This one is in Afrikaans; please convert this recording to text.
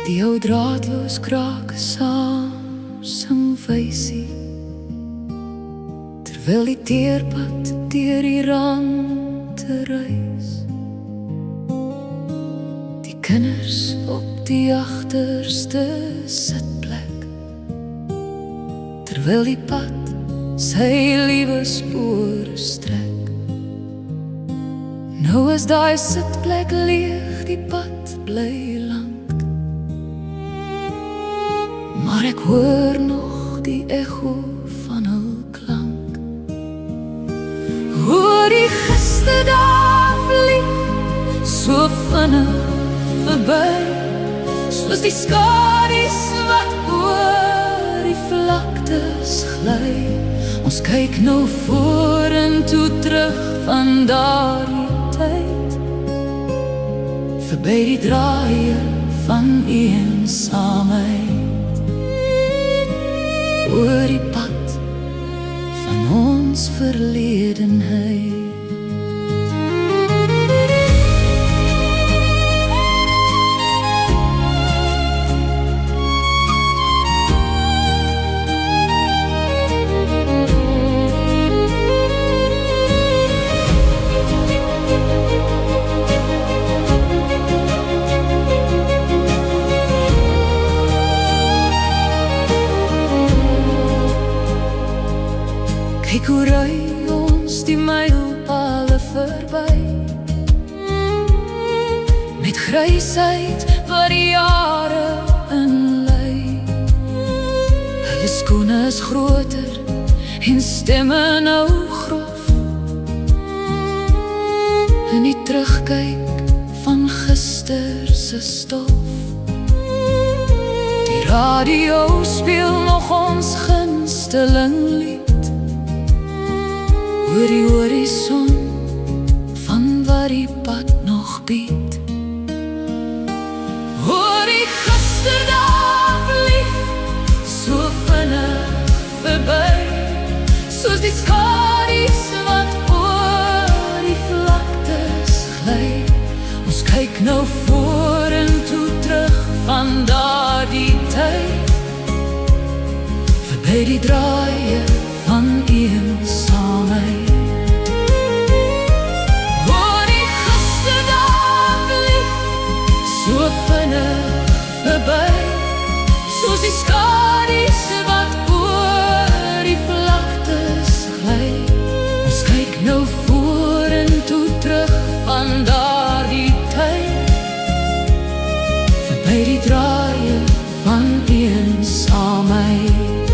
Die ou draadloos krake saam sing wysie, terwyl die teerpad deur die rand te reis. Die kinders op die agterste sitplek, terwyl die pad sy liewe spore strek. Nou is daai sitplek leeg, die pad bly lank, maar ek hoor nog die echo van hul klank. Hoor die giste daar vlieg, so vinnig verby, soos die skadu's wat oor die vlaktes gly. Ons kyk nou vorentoe terug van daardie tyd, verby die draaie van eensaamheid, oor die pad van ons verledenheid. Kyk hoe ry ons die mylpale verby, met grysheid wat die jare inlei. Hulle skoene is groter en stemme nou grof, en die terugkyk van gister se stof. Die radio speel nog ons gunsteling lied, oor die horison van wat die pad nog bied. Hoor die giste daar vlieg, so vinnig verby, soos die skadu's wat oor die vlaktes gly. Ons kyk nou vorentoe terug van daardie tyd, verby die draaie van eensaamheid. Hoor die giste daar vlieg, so vinnig verby, soos die skadu's wat oor die vlaktes gly. Ons kyk nou vorentoe terug van daardie tyd, verby die draaie van eensaamheid.